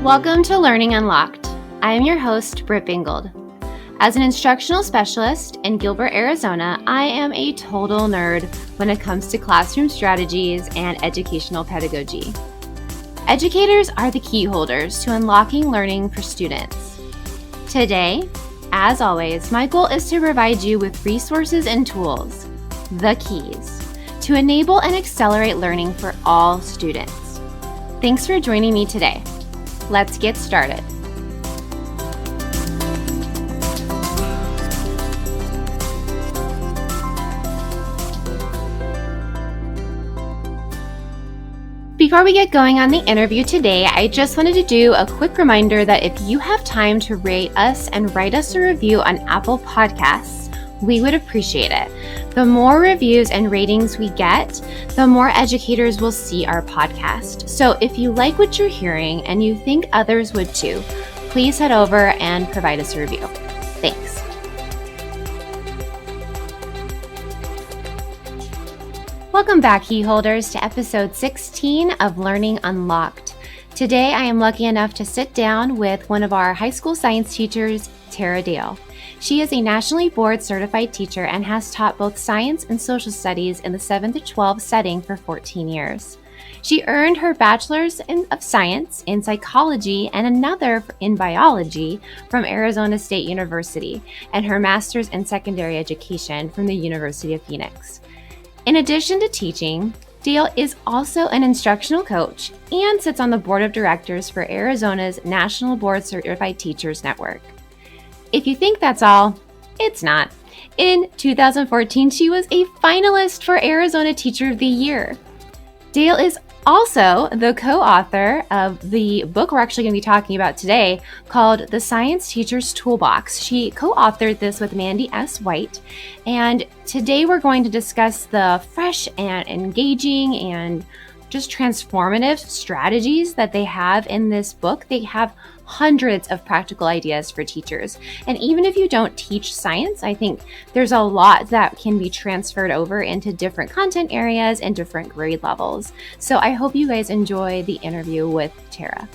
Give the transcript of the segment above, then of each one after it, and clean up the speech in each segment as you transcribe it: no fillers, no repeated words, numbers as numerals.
Welcome to Learning Unlocked. I am your host, Britt Bingold. As an instructional specialist in Gilbert, Arizona, I am a total nerd when it comes to classroom strategies and educational pedagogy. Educators are the key holders to unlocking learning for students. Today, as always, my goal is to provide you with resources and tools, the keys, to enable and accelerate learning for all students. Thanks for joining me today. Let's get started. Before we get going on the interview today, I just wanted to do a quick reminder that if you have time to rate us and write us a review on Apple Podcasts, we would appreciate it. The more reviews and ratings we get, the more educators will see our podcast. So if you like what you're hearing and you think others would too, please head over and provide us a review. Thanks. Welcome back, key holders, to episode 16 of Learning Unlocked. Today, I am lucky enough to sit down with one of our high school science teachers, Tara Dale. She is a nationally board certified teacher and has taught both science and social studies in the 7 to 12 setting for 14 years. She earned her bachelor's of science in psychology and another in biology from Arizona State University, and her master's in secondary education from the University of Phoenix. In addition to teaching, Dale is also an instructional coach and sits on the board of directors for Arizona's National Board Certified Teachers Network. If you think that's all, it's not. In 2014, she was a finalist for Arizona Teacher of the Year. Dale is also the co-author of the book we're actually going to be talking about today called The Science Teacher's Toolbox. She co-authored this with Mandy S. White, and today we're going to discuss the fresh and engaging and just transformative strategies that they have in this book. They have hundreds of practical ideas for teachers. And even if you don't teach science, I think there's a lot that can be transferred over into different content areas and different grade levels. So I hope you guys enjoy the interview with Tara.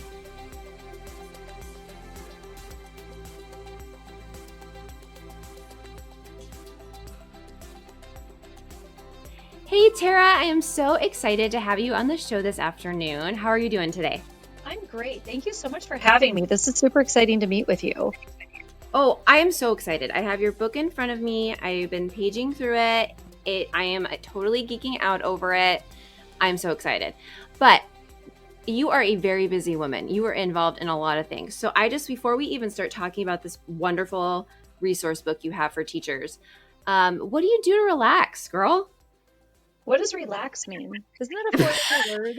Hey Tara, I am so excited to have you on the show this afternoon. How are you doing today? I'm great. Thank you so much for having me. This is super exciting to meet with you. Oh, I am so excited. I have your book in front of me. I've been paging through it. I am totally geeking out over it. I'm so excited. But you are a very busy woman. You are involved in a lot of things. So before we even start talking about this wonderful resource book you have for teachers, what do you do to relax, girl? What does relax mean? Isn't that a fourth word?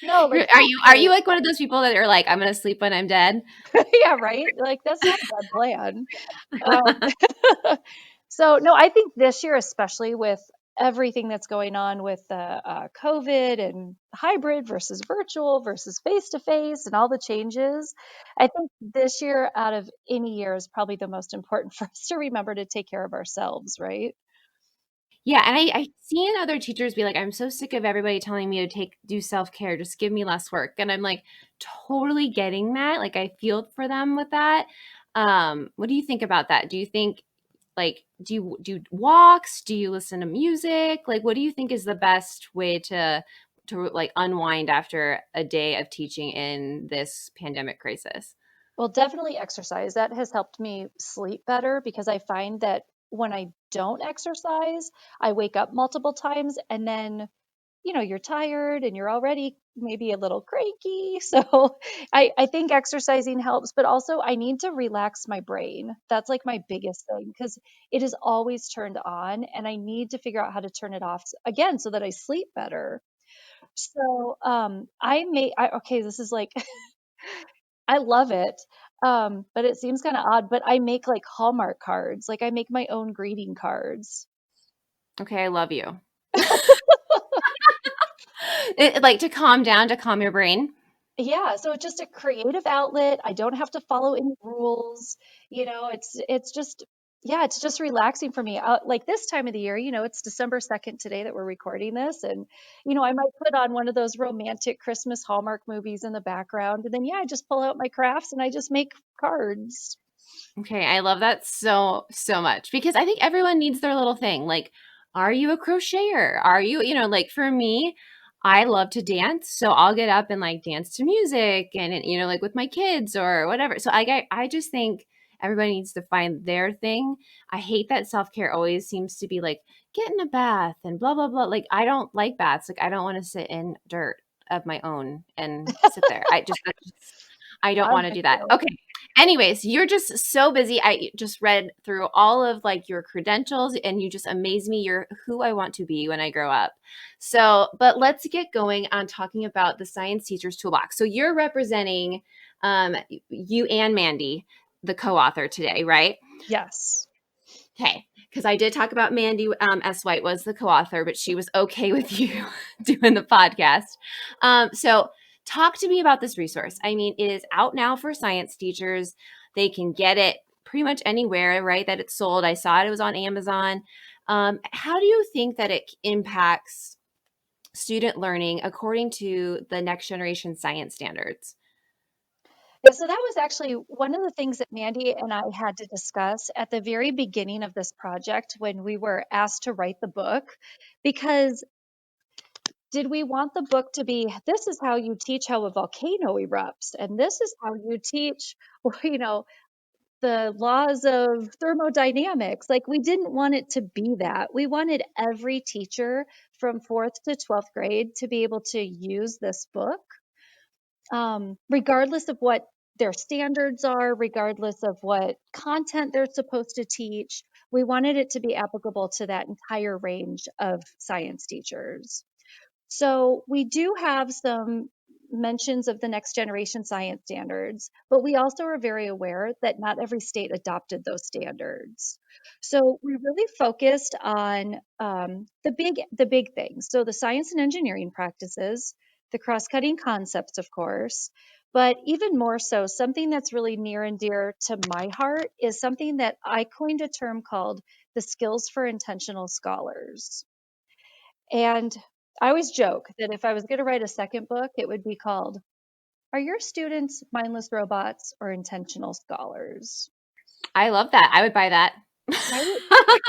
No, like, are you like one of those people that are like, I'm going to sleep when I'm dead? Yeah, right? Like, that's not a bad plan. So, no, I think this year, especially with everything that's going on with COVID and hybrid versus virtual versus face-to-face and all the changes, I think this year out of any year is probably the most important for us to remember to take care of ourselves, right? Yeah, and I seen other teachers be like, I'm so sick of everybody telling me to do self-care, just give me less work. And I'm like, totally getting that. Like, I feel for them with that. What do you think about that? Do you think, like, do you do walks? Do you listen to music? Like, what do you think is the best way to like unwind after a day of teaching in this pandemic crisis? Well, definitely exercise. That has helped me sleep better because I find that when I don't exercise, I wake up multiple times and then, you're tired and you're already maybe a little cranky. So I think exercising helps, but also I need to relax my brain. That's like my biggest thing because it is always turned on and I need to figure out how to turn it off again so that I sleep better. So okay, this is like I love it. But it seems kind of odd, but I make like Hallmark cards. Like I make my own greeting cards. Okay, I love you. Like to calm down, to calm your brain. Yeah, so it's just a creative outlet. I don't have to follow any rules. It's just Yeah, it's just relaxing for me. Like this time of the year, it's December 2nd today that we're recording this. And, I might put on one of those romantic Christmas Hallmark movies in the background. And then, yeah, I just pull out my crafts and I just make cards. Okay, I love that so, so much because I think everyone needs their little thing. Like, are you a crocheter? Are you, like for me, I love to dance. So I'll get up and like dance to music and, like with my kids or whatever. So I just think everybody needs to find their thing. I hate that self-care always seems to be like, get in a bath and blah, blah, blah. Like, I don't like baths. Like, I don't want to sit in dirt of my own and sit there. I don't I'm want to with do that. you. Okay. Anyways, you're just so busy. I just read through all of like your credentials and you just amaze me. You're who I want to be when I grow up. So, but let's get going on talking about the Science Teacher's Toolbox. So you're representing you and Mandy, the co-author today, right? Yes. Okay, because I did talk about Mandy S. White was the co-author, but she was okay with you doing the podcast. So talk to me about this resource. I mean, it is out now for science teachers. They can get it pretty much anywhere, right? That it's sold. I saw it was on Amazon. How do you think that it impacts student learning according to the next generation science standards? Yeah, so that was actually one of the things that Mandy and I had to discuss at the very beginning of this project when we were asked to write the book, because did we want the book to be, this is how you teach how a volcano erupts, and this is how you teach, the laws of thermodynamics? Like, we didn't want it to be that. We wanted every teacher from fourth to 12th grade to be able to use this book, regardless of what their standards are, regardless of what content they're supposed to teach. We wanted it to be applicable to that entire range of science teachers. So we do have some mentions of the next generation science standards, but we also are very aware that not every state adopted those standards. So we really focused on the big things. So the science and engineering practices, the cross-cutting concepts, of course, but even more so, something that's really near and dear to my heart is something that I coined a term called the skills for intentional scholars. And I always joke that if I was going to write a second book, it would be called, Are Your Students Mindless Robots or Intentional Scholars? I love that. I would buy that. Right? Like,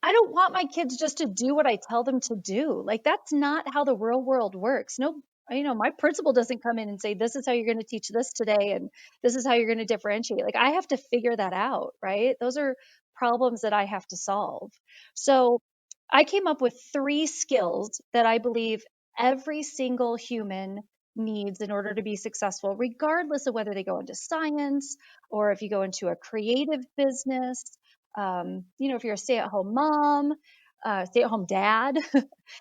I don't want my kids just to do what I tell them to do. Like, that's not how the real world works. No, my principal doesn't come in and say, this is how you're going to teach this today and this is how you're going to differentiate. Like, I have to figure that out, right? Those are problems that I have to solve. So I came up with 3 skills that I believe every single human needs in order to be successful, regardless of whether they go into science or if you go into a creative business. If you're a stay-at-home mom, stay-at-home dad,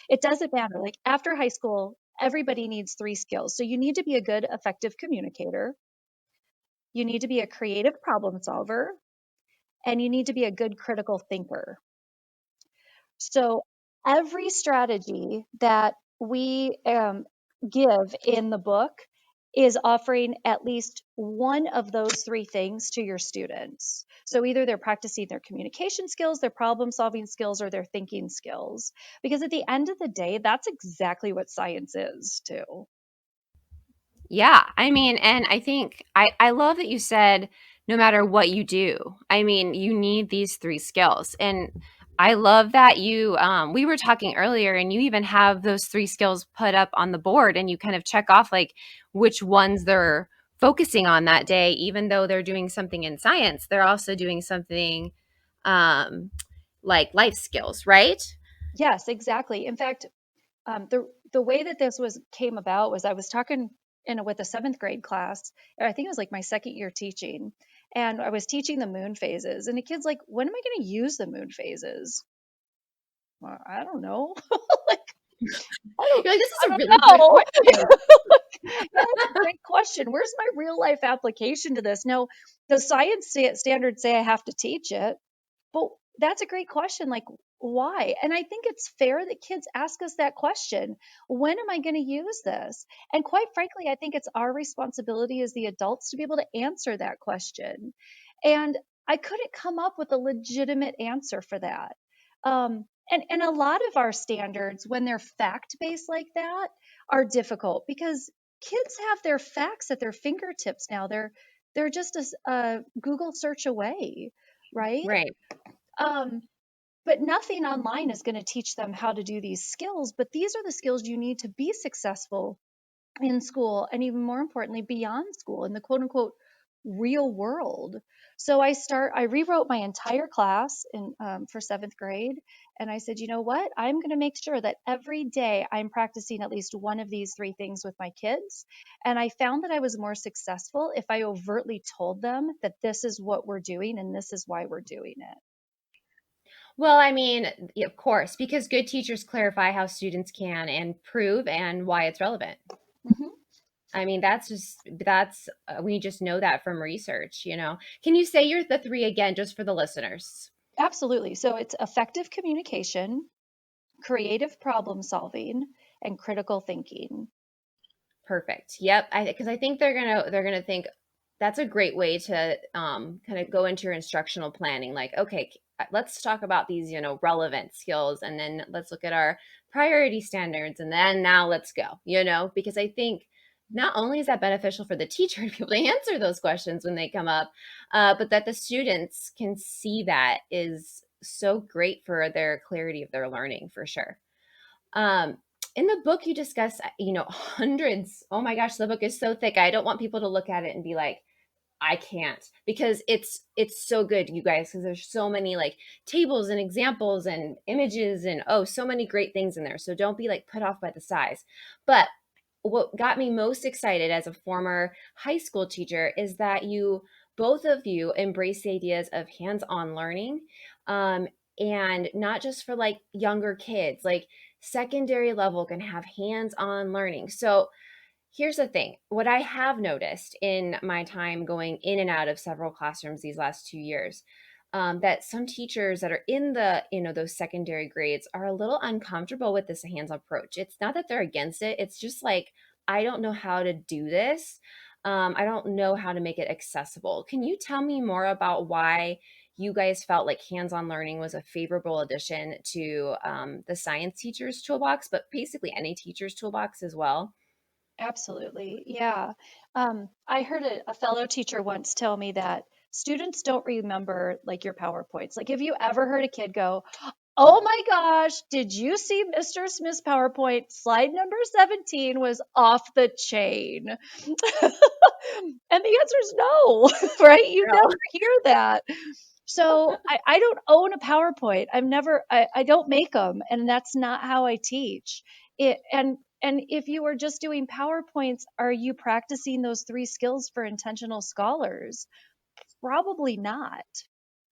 it doesn't matter. Like, after high school, everybody needs 3 skills. So you need to be a good, effective communicator. You need to be a creative problem solver, and you need to be a good critical thinker. So every strategy that we give in the book is offering at least one of those 3 things to your students. So either they're practicing their communication skills, their problem solving skills, or their thinking skills. Because at the end of the day, that's exactly what science is, too. Yeah, I mean, and I think I love that you said no matter what you do, I mean, you need these 3 skills. And I love that you we were talking earlier and you even have those 3 skills put up on the board and you kind of check off like which ones they're focusing on that day, even though they're doing something in science, they're also doing something um like life skills, right? Yes, exactly. In fact, the way that this was came about was I was talking with a 7th grade class, and I think it was like my 2nd year teaching, and I was teaching the moon phases, and the kid's like, "When am I going to use the moon phases?" Well, I don't know. Like, I don't, You're like, this is I a don't really good know. question. Yeah, that's a great question. Where's my real life application to this? No, the science standards say I have to teach it. But that's a great question. Like, why? And I think it's fair that kids ask us that question. When am I going to use this? And quite frankly, I think it's our responsibility as the adults to be able to answer that question. And I couldn't come up with a legitimate answer for that. And a lot of our standards, when they're fact based like that, are difficult because kids have their facts at their fingertips now. They're just a Google search away, right? Right. Um, but nothing online is going to teach them how to do these skills. But these are the skills you need to be successful in school, and even more importantly beyond school, in the quote unquote real world. So I rewrote my entire class in for seventh grade, and I said, you know what, I'm going to make sure that every day I'm practicing at least one of these three things with my kids. And I found that I was more successful if I overtly told them that this is what we're doing and this is why we're doing it. Well, I mean, of course, because good teachers clarify how students can and prove and why it's relevant. Mhm. I mean, we just know that from research, you know. Can you say the three again, just for the listeners? Absolutely. So it's effective communication, creative problem solving, and critical thinking. Perfect. Yep. Because I think they're gonna think that's a great way to kind of go into your instructional planning. Like, okay, let's talk about these, relevant skills, and then let's look at our priority standards, and then now let's go. Because I think not only is that beneficial for the teacher to be able to answer those questions when they come up, but that the students can see that is so great for their clarity of their learning for sure. Um, in the book, you discuss, hundreds. Oh my gosh, the book is so thick. I don't want people to look at it and be like, I can't, because it's so good, you guys, because there's so many like tables and examples and images and so many great things in there. So don't be like put off by the size. But what got me most excited as a former high school teacher is that both of you embrace the ideas of hands-on learning, um, and not just for like younger kids, like secondary level can have hands-on learning. So here's the thing. What I have noticed in my time going in and out of several classrooms these last 2 years, that some teachers that are in those secondary grades are a little uncomfortable with this hands-on approach. It's not that they're against it. It's just like, I don't know how to do this. I don't know how to make it accessible. Can you tell me more about why you guys felt like hands-on learning was a favorable addition to the science teacher's toolbox, but basically any teacher's toolbox as well? Absolutely. Yeah. I heard a fellow teacher once tell me that students don't remember like your PowerPoints. Like, have you ever heard a kid go, oh my gosh, did you see Mr. Smith's PowerPoint? Slide number 17 was off the chain. And the answer is no, right? You No. never hear that. So I don't own a PowerPoint. I don't make them, and that's not how I teach it. And if you are just doing PowerPoints, are you practicing those three skills for intentional scholars? Probably not,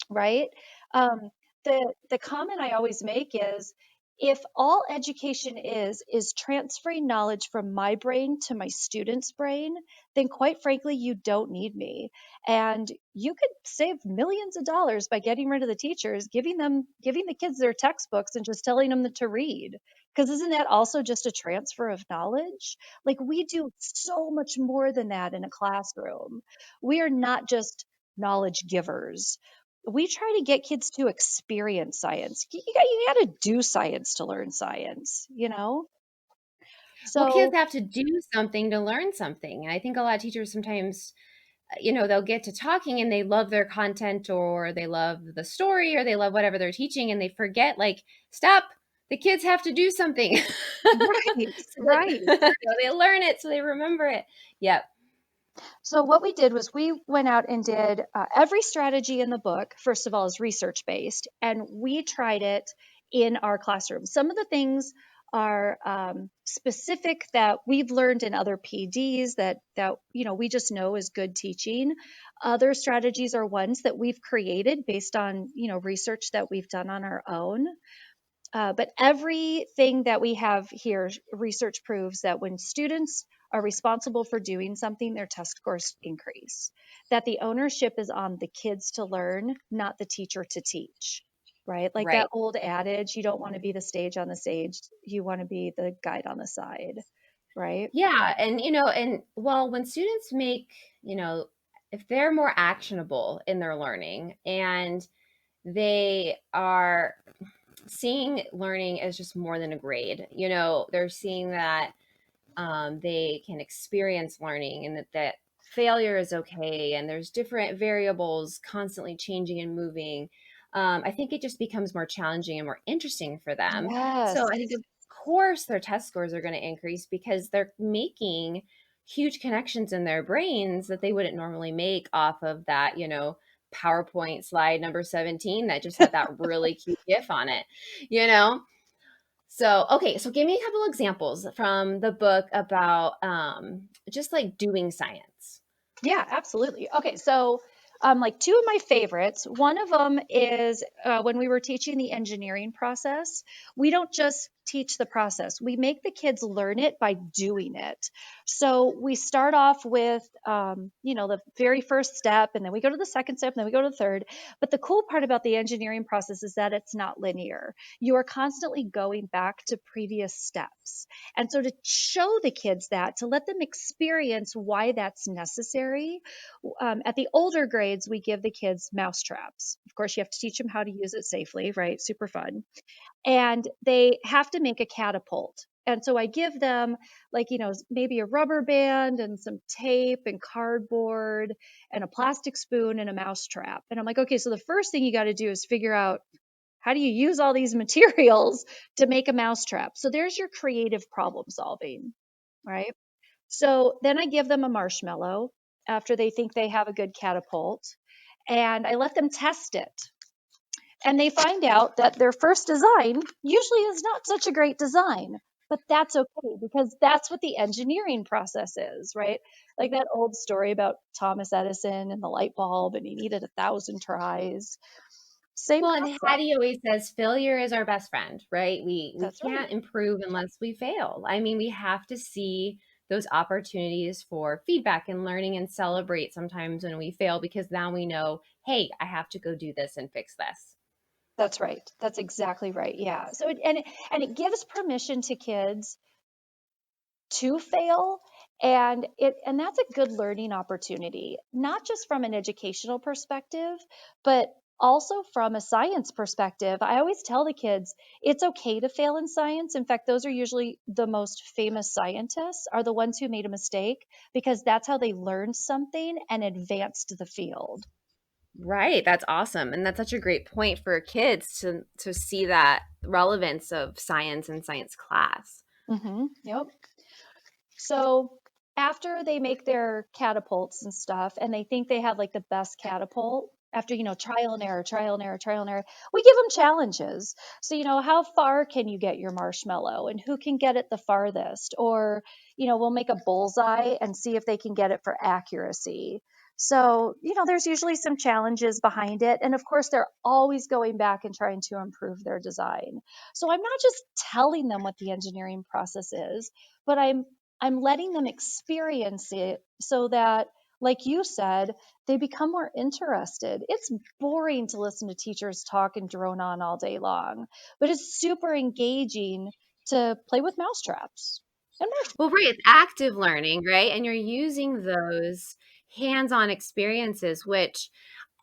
right? Um, the comment I always make is, if all education is transferring knowledge from my brain to my student's brain, then quite frankly, you don't need me. And you could save millions of dollars by getting rid of the teachers, giving the kids their textbooks and just telling them to read. Because isn't that also just a transfer of knowledge? Like, we do so much more than that in a classroom. We are not just knowledge givers. We try to get kids to experience science. You got to do science to learn science, you know? Well, kids So have to do something to learn something. And I think a lot of teachers sometimes, they'll get to talking and they love their content, or they love the story, or they love whatever they're teaching, and they forget, like, stop, the kids have to do something. right, So right. they learn it, so they remember it. Yep. So what we did was we went out and did every strategy in the book. First of all, is research based, and we tried it in our classroom. Some of the things are specific that we've learned in other PDs that we just know is good teaching. Other strategies are ones that we've created based on research that we've done on our own. But everything that we have here, research proves that when students are responsible for doing something, their test scores increase. That the ownership is on the kids to learn, not the teacher to teach. Right? Like that Right. old adage, you don't want to be the stage on the stage, you want to be the guide on the side. Right? Yeah, and and well, when students make, if they're more actionable in their learning and they are seeing learning as just more than a grade, they're seeing that they can experience learning and that failure is okay and there's different variables constantly changing and moving. I think it just becomes more challenging and more interesting for them. So Yes, I think, of course, their test scores are going to increase because they're making huge connections in their brains that they wouldn't normally make off of that, PowerPoint slide number 17 that just had that really cute GIF on it, you know? So, okay, so give me a couple examples from the book about just like doing science. yeah, absolutely. Okay, so like two of my favorites. One of them is when we were teaching the engineering process. We don't just teach the process; we make the kids learn it by doing it. So we start off with, the very first step, and then we go to the second step, and then we go to the third. But the cool part about the engineering process is that it's not linear. You are constantly going back to previous steps. And so to show the kids that, to let them experience why that's necessary, at the older grades, we give the kids mouse traps. Of course, you have to teach them how to use it safely, right? Super fun. And they have to make a catapult. And so I give them, like, maybe a rubber band and some tape and cardboard and a plastic spoon and a mouse trap. And I'm like, okay, so the first thing you got to do is figure out, how do you use all these materials to make a mousetrap? So there's your creative problem solving, right? So then I give them a marshmallow after they think they have a good catapult, and I let them test it. And they find out that their first design usually is not such a great design, but that's okay because that's what the engineering process is, right? Like that old story about Thomas Edison and the light bulb, and he needed 1,000 tries. Same Well, and concept. Hattie always says failure is our best friend, right? We That's right. can't improve unless we fail. I mean, we have to see those opportunities for feedback and learning and celebrate sometimes when we fail because now we know, hey, I have to go do this and fix this. That's right. That's exactly right. Yeah. So it gives permission to kids to fail, and that's a good learning opportunity, not just from an educational perspective, but also from a science perspective. I always tell the kids it's okay to fail in science. In fact, those are usually the most famous scientists are the ones who made a mistake because that's how they learned something and advanced the field. Right, that's awesome. And that's such a great point for kids to see that relevance of science and science class. Yep. So after they make their catapults and stuff, and they think they have like the best catapult, after, trial and error, trial and error, trial and error, we give them challenges. So, how far can you get your marshmallow and who can get it the farthest? Or, we'll make a bullseye and see if they can get it for accuracy. So, there's usually some challenges behind it. And of course, they're always going back and trying to improve their design. So I'm not just telling them what the engineering process is, but I'm letting them experience it so that, like you said, they become more interested. It's boring to listen to teachers talk and drone on all day long, but it's super engaging to play with mousetraps and Well, right, it's active learning, right? And you're using those hands-on experiences, which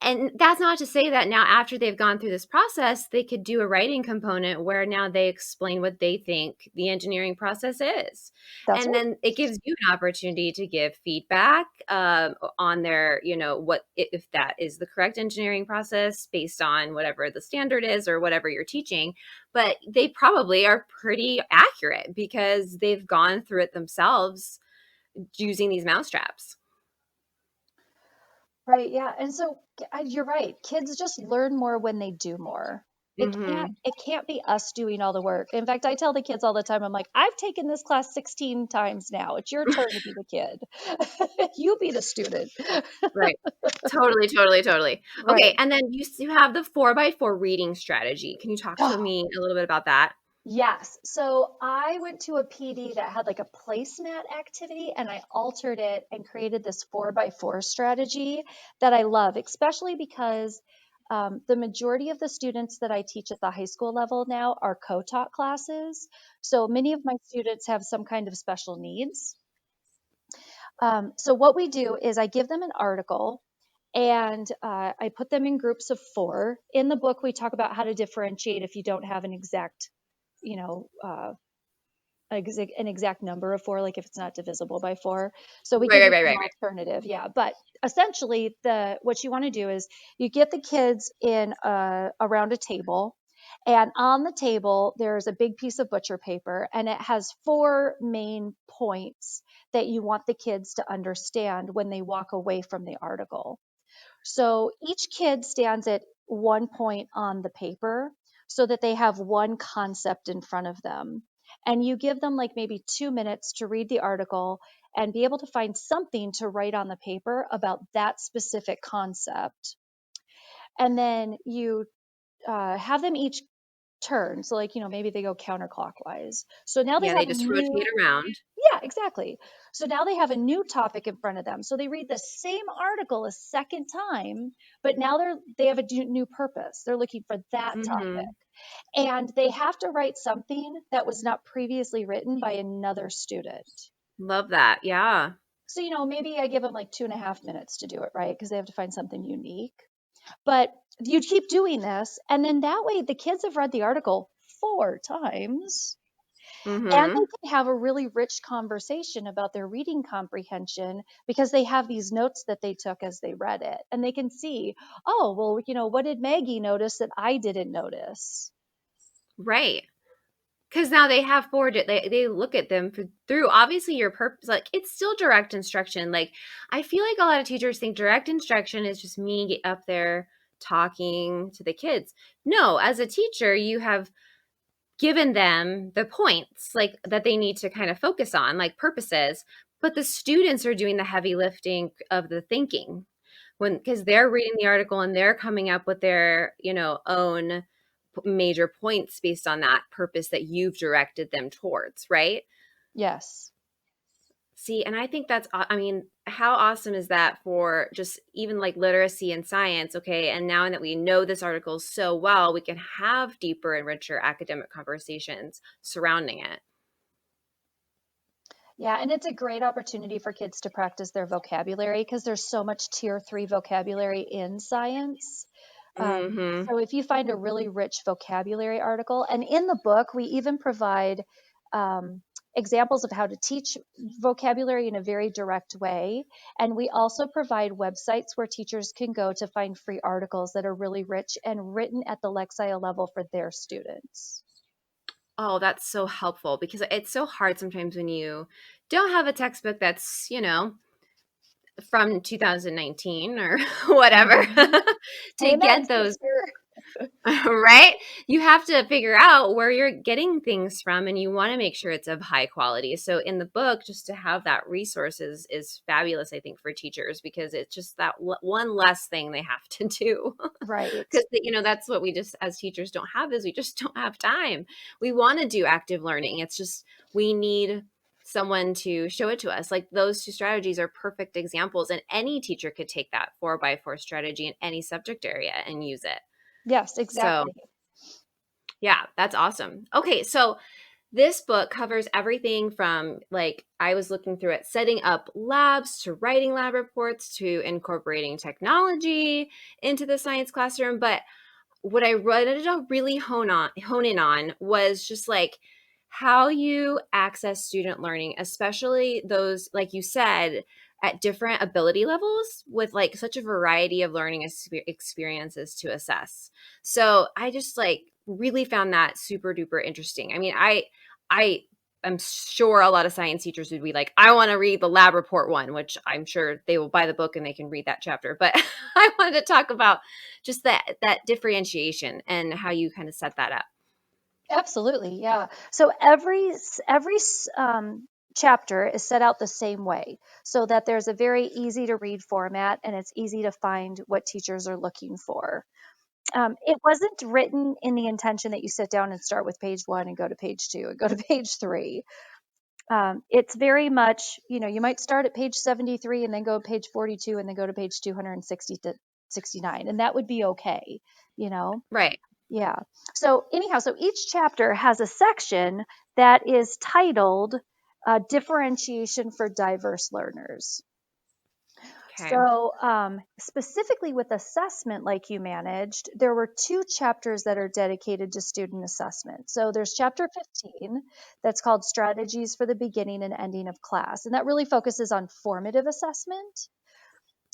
and that's not to say that now after they've gone through this process, they could do a writing component where now they explain what they think the engineering process is. that's And right. then it gives you an opportunity to give feedback on their, what if that is the correct engineering process based on whatever the standard is or whatever you're teaching. But they probably are pretty accurate because they've gone through it themselves using these mousetraps. Right, yeah. And so you're right. Kids just learn more when they do more. It can't Hmm. it can't be us doing all the work. In fact, I tell the kids all the time, I'm like, I've taken this class 16 times now. It's your turn to be the kid. You be the student. Right. Totally, totally, totally. Okay, Right. and then you have the 4x4 reading strategy. Can you talk to me a little bit about that? Yes. So I went to a PD that had like a placemat activity, and I altered it and created this 4x4 strategy that I love, especially because the majority of the students that I teach at the high school level now are co-taught classes. So many of my students have some kind of special needs. So what we do is I give them an article, and I put them in groups of 4. In the book, we talk about how to differentiate if you don't have an exact, you know, an exact number of 4, like if it's not divisible by 4. So we Right, give right, you right, some right, right. alternative. Yeah. But essentially, what you want to do is you get the kids in around a table. And on the table, there's a big piece of butcher paper, and it has 4 main points that you want the kids to understand when they walk away from the article. So each kid stands at one point on the paper so that they have one concept in front of them. And you give them like maybe 2 minutes to read the article and be able to find something to write on the paper about that specific concept. And then you have them each turn. So, like, maybe they go counterclockwise. So now they Yeah, they have a just rotate new. around. Yeah, exactly. So now they have a new topic in front of them. So they read the same article a second time, but now they have a new purpose. They're looking for that topic. Mm-hmm. And they have to write something that was not previously written by another student. Love that. Yeah. So, maybe I give them like 2.5 minutes to do it, right? Because they have to find something unique. But you keep doing this, and then that way the kids have read the article 4 times. And Mm-hmm. they can have a really rich conversation about their reading comprehension because they have these notes that they took as they read it. And they can see, oh, well, what did Maggie notice that I didn't notice? Right. Because now they have they look at them through obviously your purpose. Like it's still direct instruction. Like I feel like a lot of teachers think direct instruction is just me get up there talking to the kids. No, as a teacher, you have given them the points like that they need to kind of focus on, like purposes, but the students are doing the heavy lifting of the thinking when because they're reading the article and they're coming up with their own major points based on that purpose that you've directed them towards, right? Yes. See, and I think I mean, how awesome is that for just even like literacy and science? Okay. And now that we know this article so well, we can have deeper and richer academic conversations surrounding it. Yeah, and it's a great opportunity for kids to practice their vocabulary because there's so much tier 3 vocabulary in science. Mm-hmm. So if you find a really rich vocabulary article, and in the book, we even provide examples of how to teach vocabulary in a very direct way. And we also provide websites where teachers can go to find free articles that are really rich and written at the Lexile level for their students. Oh, that's so helpful because it's so hard sometimes when you don't have a textbook that's, from 2019 or whatever Mhm. to Amen, get those. sister. Right? You have to figure out where you're getting things from and you want to make sure it's of high quality. So in the book, just to have that resource is fabulous, I think, for teachers because it's just that one less thing they have to do. Right. Because, that's what we just as teachers don't have is we just don't have time. We want to do active learning. It's just we need someone to show it to us. Like those 2 strategies are perfect examples and any teacher could take that 4x4 strategy in any subject area and use it. Yes, So, exactly. yeah, that's awesome. Okay, so this book covers everything from like I was looking through it, setting up labs to writing lab reports to incorporating technology into the science classroom. But what I wanted to really hone in on was just like how you access student learning, especially those, like you said, at different ability levels with like such a variety of learning experiences to assess. So I just like really found that super duper interesting. I mean, I am sure a lot of science teachers would be like, I want to read the lab report one, which I'm sure they will buy the book and they can read that chapter. But I wanted to talk about just that differentiation and how you kind of set that up. Absolutely, yeah. So every chapter is set out the same way, so that there's a very easy to read format, and it's easy to find what teachers are looking for. It wasn't written in the intention that you sit down and start with page 1 and go to page 2 and go to page 3. It's very much, you might start at page 73 and then go to page 42 and then go to page 260 to 69, and that would be okay, you know. Right. Yeah. So anyhow, so each chapter has a section that is titled differentiation for diverse learners. Okay. So, specifically with assessment, like you managed, there were two chapters that are dedicated to student assessment. So, there's chapter 15 that's called Strategies for the Beginning and Ending of Class, and that really focuses on formative assessment.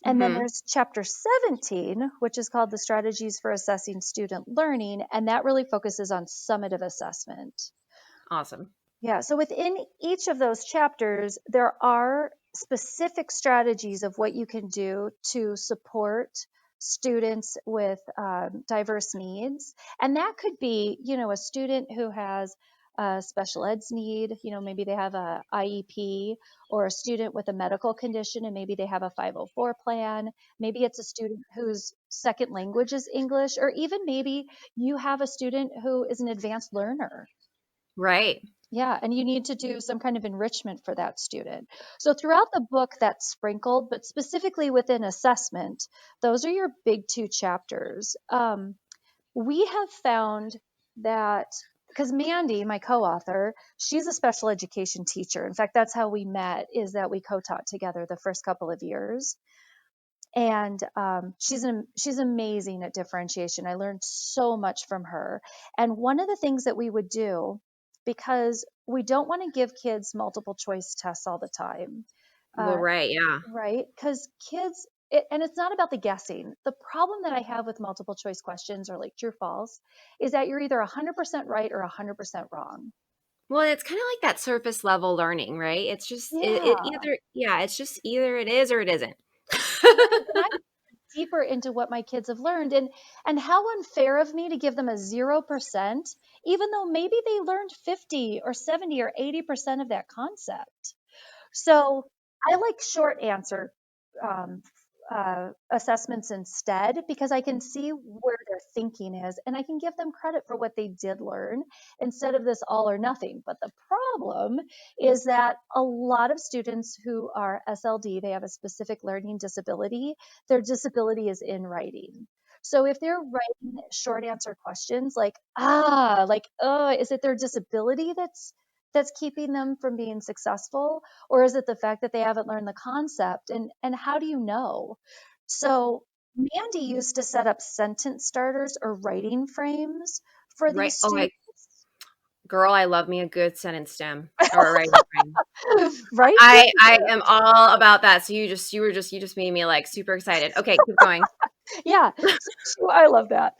And then Mm-hmm. there's chapter 17, which is called the Strategies for Assessing Student Learning, and that really focuses on summative assessment. Awesome. Yeah, so within each of those chapters, there are specific strategies of what you can do to support students with diverse needs. And that could be, a student who has a special eds need, maybe they have a IEP, or a student with a medical condition and maybe they have a 504 plan. Maybe it's a student whose second language is English, or even maybe you have a student who is an advanced learner. Right. Yeah, and you need to do some kind of enrichment for that student. So throughout the book, that's sprinkled, but specifically within assessment, those are your big two chapters. We have found that because Mandy, my co-author, she's a special education teacher. In fact, that's how we met, is that we co-taught together the first couple of years. And she's amazing at differentiation. I learned so much from her. And one of the things that we would do, because we don't want to give kids multiple choice tests all the time, Well, uh, right. Yeah. right? Because and it's not about the guessing. The problem that I have with multiple choice questions, or like true false, is that you're either 100% right or 100% wrong. Well, it's kind of like that surface level learning, right? It's just it Yeah, either yeah, it's just either it is or it isn't. right. And I deeper into what my kids have learned, and how unfair of me to give them a 0%, even though maybe they learned 50 or 70 or 80% of that concept. So I like short answer um, assessments instead, because I can see where their thinking is and I can give them credit for what they did learn instead of this all or nothing. But the problem is that a lot of students who are SLD, they have a specific learning disability, their disability is in writing. So if they're writing short answer questions is it their disability that's keeping them from being successful, or is it the fact that they haven't learned the concept, and how do you know? So Mandy used to set up sentence starters or writing frames for Right. these Oh, students. girl, I love me a good sentence stem or a writing frame. Right, I am all about that. So you just made me like super excited. Okay, keep going. yeah. I love that.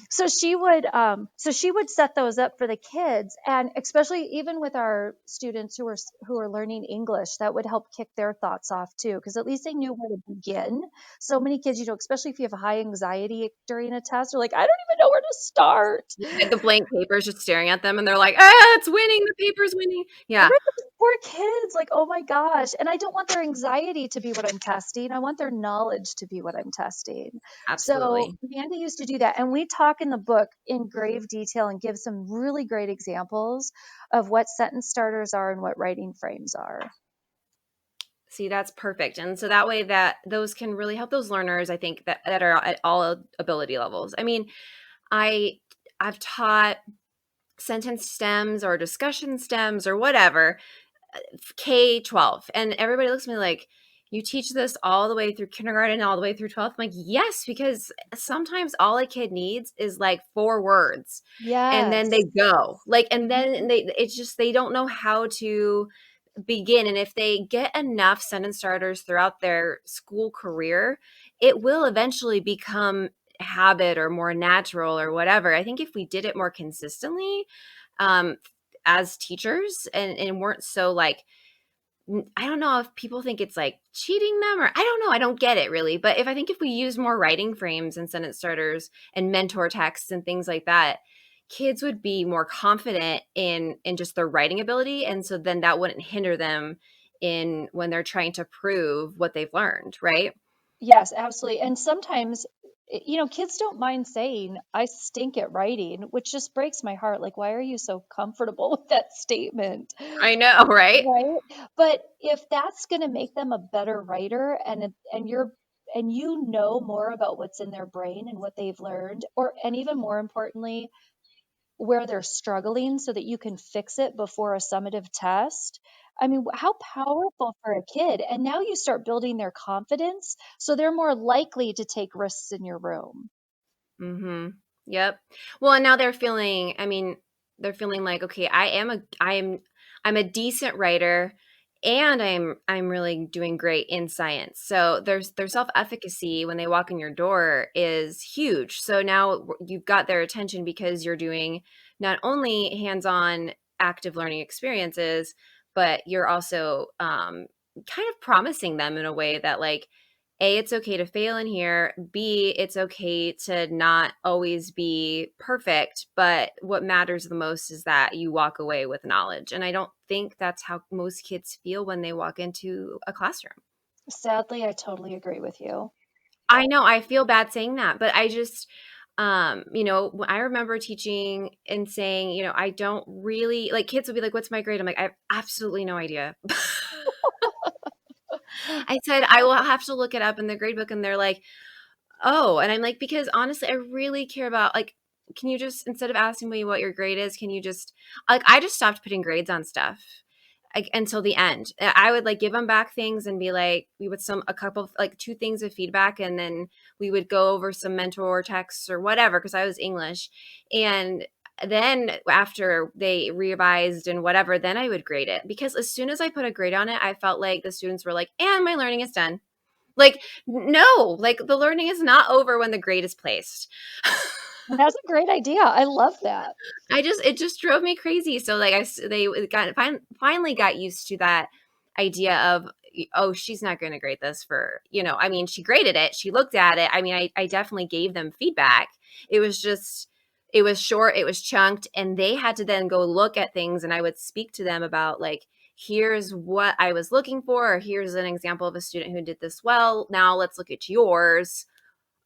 So she would set those up for the kids, and especially even with our students who are learning English, that would help kick their thoughts off too, because at least they knew where to begin. So many kids, especially if you have high anxiety during a test, are like, I don't even know where to start. The blank paper's just staring at them and they're like, "Ah, it's winning. The paper's winning." Yeah, Right, poor kids, like, oh my gosh. And I don't want their anxiety to be what I'm testing. I want their knowledge to be what I'm testing. So absolutely. Mandy used to do that. And we talk in the book in grave detail and give some really great examples of what sentence starters are and what writing frames are. See, that's perfect. And so that way that those can really help those learners, I think that are at all ability levels. I mean, I I've taught sentence stems or discussion stems or whatever, K-12, and everybody looks at me like, you teach this all the way through kindergarten all the way through 12th. I'm like, yes, because sometimes all a kid needs is like 4 words and then they Yes. go like, and then Mhm. it's just they don't know how to begin. And if they get enough sentence starters throughout their school career, it will eventually become habit or more natural or whatever. I think if we did it more consistently, um, as teachers, and weren't so like, I don't know if people think it's like cheating them, or I don't know. I don't get it really. But if we use more writing frames and sentence starters and mentor texts and things like that, kids would be more confident in just their writing ability. And so then that wouldn't hinder them in when they're trying to prove what they've learned, right? Yes, absolutely. And sometimes, kids don't mind saying, I stink at writing, which just breaks my heart. Like, why are you so comfortable with that statement? I know, right? Right? But if that's going to make them a better writer, and you know more about what's in their brain and what they've learned, and even more importantly, where they're struggling so that you can fix it before a summative test, I mean, how powerful for a kid. And now you start building their confidence, so they're more likely to take risks in your room. Mhm. Yep. Well, and now they're feeling, I mean, they're feeling like, okay, I'm a decent writer and I'm really doing great in science. So their self-efficacy when they walk in your door is huge. So now you've got their attention because you're doing not only hands-on active learning experiences, but you're also kind of promising them in a way that like a, it's okay to fail in here. B, it's okay to not always be perfect. But what matters the most is that you walk away with knowledge. And I don't think that's how most kids feel when they walk into a classroom. Sadly, I totally agree with you. I know I feel bad saying that, but I just, I remember teaching and saying, I don't really like kids would be like, what's my grade? I'm like, I have absolutely no idea. I said, I will have to look it up in the grade book. And they're like, oh, and I'm like, because honestly, I really care about like, can you just instead of asking me what your grade is, can you just like I just stopped putting grades on stuff like until the end. I would like give them back things and be like, we would some a couple of like two things of feedback, and then we would go over some mentor texts or whatever because I was English, and then after they revised and whatever, then I would grade it because as soon as I put a grade on it, I felt like the students were like, and my learning is done. Like, no, like the learning is not over when the grade is placed. That's a great idea. I love that. It just drove me crazy. So like they finally got used to that idea of, oh, she's not going to grade this for, I mean, she graded it. She looked at it. I mean, I definitely gave them feedback. It was just, it was short, it was chunked, and they had to then go look at things. And I would speak to them about like, here's what I was looking for, or here's an example of a student who did this well. Now let's look at yours.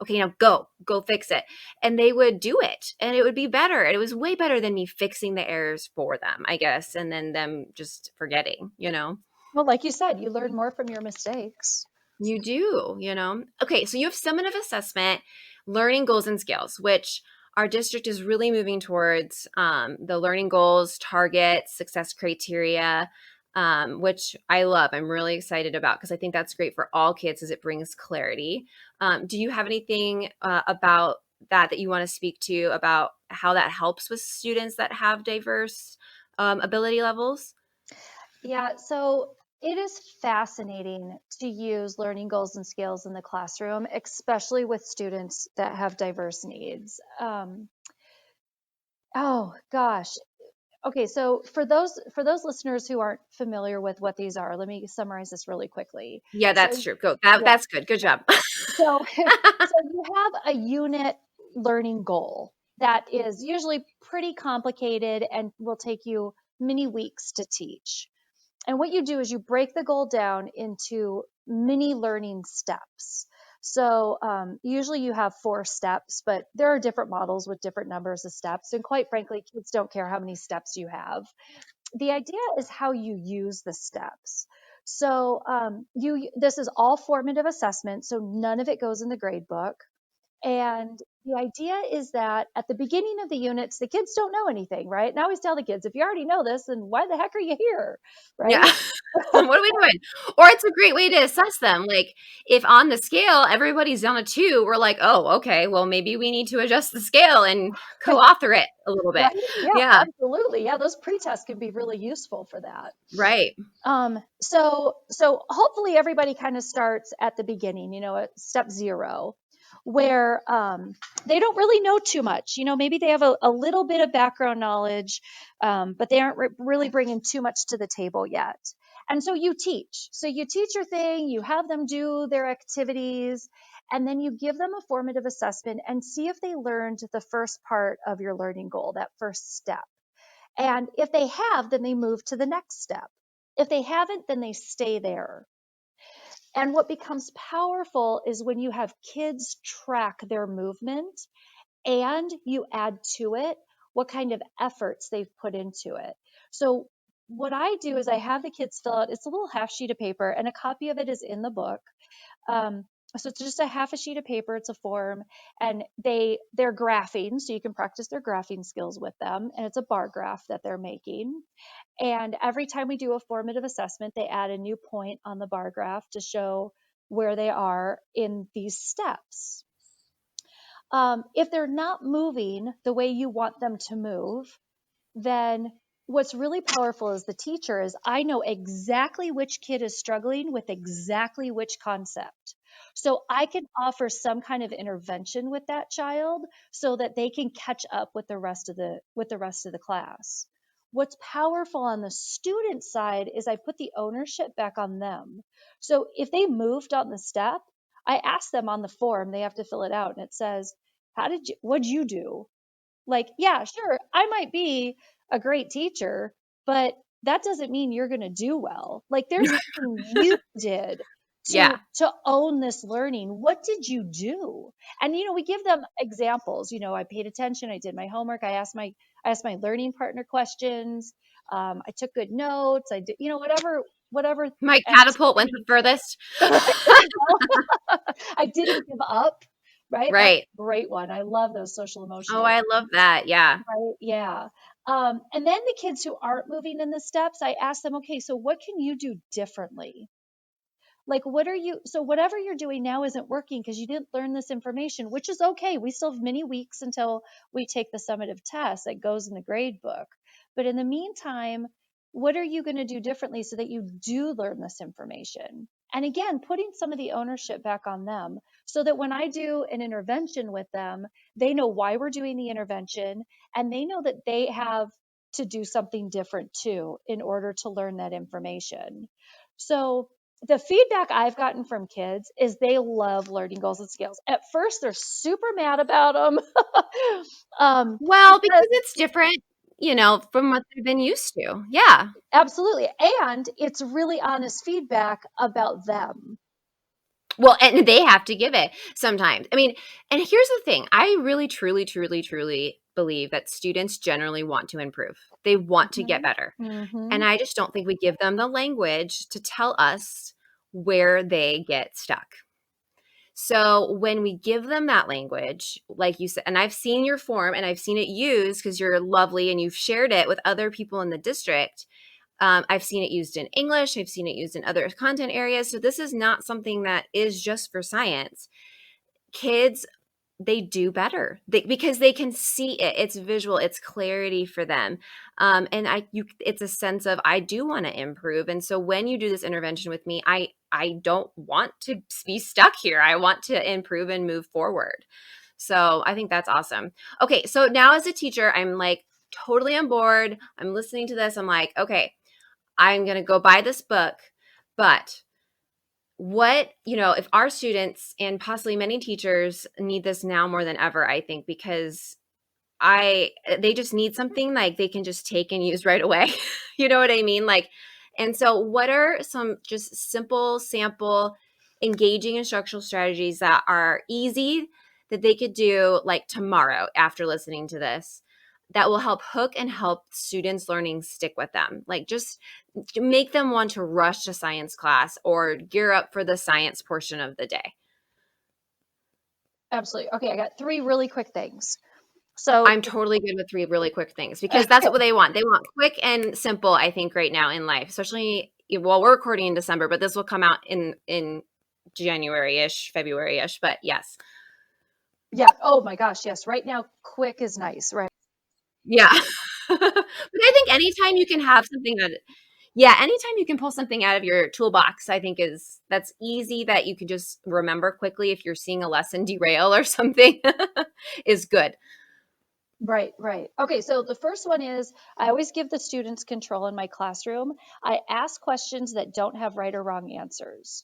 Okay, now go fix it. And they would do it and it would be better. And it was way better than me fixing the errors for them, I guess, and then them just forgetting. Well, like you said, you learn more from your mistakes. You do. Okay, so you have summative assessment, learning goals and skills, which our district is really moving towards the learning goals, targets, success criteria, which I love. I'm really excited about because I think that's great for all kids as it brings clarity. Do you have anything about that you want to speak to about how that helps with students that have diverse ability levels? Yeah, so it is fascinating to use learning goals and skills in the classroom, especially with students that have diverse needs. Oh gosh. Okay, so for those listeners who aren't familiar with what these are, let me summarize this really quickly. Yeah, that's So true. Go. yeah, That's good. Good job. so so you have a unit learning goal that is usually pretty complicated and will take you many weeks to teach. And what you do is you break the goal down into mini learning steps. So usually you have 4 steps, but there are different models with different numbers of steps. And quite frankly, kids don't care how many steps you have. The idea is how you use the steps. So this is all formative assessment, so none of it goes in the grade book. And the idea is that at the beginning of the units, the kids don't know anything, right? And I always tell the kids, if you already know this, then why the heck are you here, Yeah. right? What are we doing? Or it's a great way to assess them. Like if on the scale everybody's on a 2, we're like, "Oh, okay, well maybe we need to adjust the scale and co-author it a little bit." Right? Yeah, Yeah, absolutely. Yeah, those pretests can be really useful for that. right. So hopefully everybody kind of starts at the beginning, at step 0, where they don't really know too much. Maybe they have a little bit of background knowledge, but they aren't really bringing too much to the table yet. And so you teach. So you teach your thing, you have them do their activities, and then you give them a formative assessment and see if they learned the first part of your learning goal, that first step. And if they have, then they move to the next step. If they haven't, then they stay there. And what becomes powerful is when you have kids track their movement and you add to it what kind of efforts they've put into it. So, what I do is I have the kids fill out, it's a little half sheet of paper, and a copy of it is in the book. So it's just a half a sheet of paper. It's a form, and they're graphing, so you can practice their graphing skills with them. And it's a bar graph that they're making. And every time we do a formative assessment, they add a new point on the bar graph to show where they are in these steps. If they're not moving the way you want them to move, then what's really powerful as the teacher is I know exactly which kid is struggling with exactly which concept. So I can offer some kind of intervention with that child so that they can catch up with the rest of the class. What's powerful on the student side is I put the ownership back on them. So if they moved on the step, I ask them on the form, they have to fill it out, and it says, what'd you do? Like, yeah, sure, I might be a great teacher, but that doesn't mean you're going to do well. Like, there's something you did Yeah. to own this learning. What did you do? And we give them examples. I paid attention, I did my homework, I asked my learning partner questions, I took good notes, I did, whatever My catapult went activity. the furthest. There you go. I didn't give up, right? That's Right. a great one. I love those social Oh, emotional I love ones, that. Yeah. right? Yeah. And then the kids who aren't moving in the steps, I ask them, okay, so what can you do differently? Like, so whatever you're doing now isn't working because you didn't learn this information, which is okay. We still have many weeks until we take the summative test that goes in the grade book. But in the meantime, what are you going to do differently so that you do learn this information? And again, putting some of the ownership back on them so that when I do an intervention with them, they know why we're doing the intervention and they know that they have to do something different too in order to learn that information. So the feedback I've gotten from kids is they love learning goals and skills. At first, they're super mad about them. Well, Because because it's different, from what they've been used to. Yeah. absolutely. And it's really honest feedback about them. Well, and they have to give it sometimes. I mean, and here's the thing. I really, truly, truly, truly believe that students generally want to improve. They want to get Hmm. better. And Hmm. I just don't think we give them the language to tell us where they get stuck. So when we give them that language, like you said, and I've seen your form and I've seen it used because you're lovely and you've shared it with other people in the district. I've seen it used in English. I've seen it used in other content areas. So this is not something that is just for science. Kids, they do better because they can see it. It's visual. It's clarity for them. And it's a sense of I do want to improve. And so when you do this intervention with me, I don't want to be stuck here. I want to improve and move forward. So I think that's awesome. Okay, so now as a teacher, I'm like totally on board. I'm listening to this. I'm like, okay, I'm going to go buy this book, but if our students and possibly many teachers need this now more than ever, I think, because they just need something like they can just take and use right away. You know what I mean? Like, and so what are some just simple sample engaging instructional strategies that are easy that they could do like tomorrow after listening to this that will help hook and help students learning stick with them? Like just make them want to rush to science class or gear up for the science portion of the day. Absolutely. Okay, I got three really quick things. So, I'm totally good with three really quick things because that's what they want. They want quick and simple, I think, right now in life, especially we're recording in December, but this will come out in January-ish, February-ish. But yes. yeah. Oh my gosh. Yes. Right now, quick is nice. Right. Yeah. But I think anytime you can have something anytime you can pull something out of your toolbox, I think that's easy that you can just remember quickly if you're seeing a lesson derail or something is good. Right, right. Okay, so the first one is I always give the students control in my classroom. I ask questions that don't have right or wrong answers.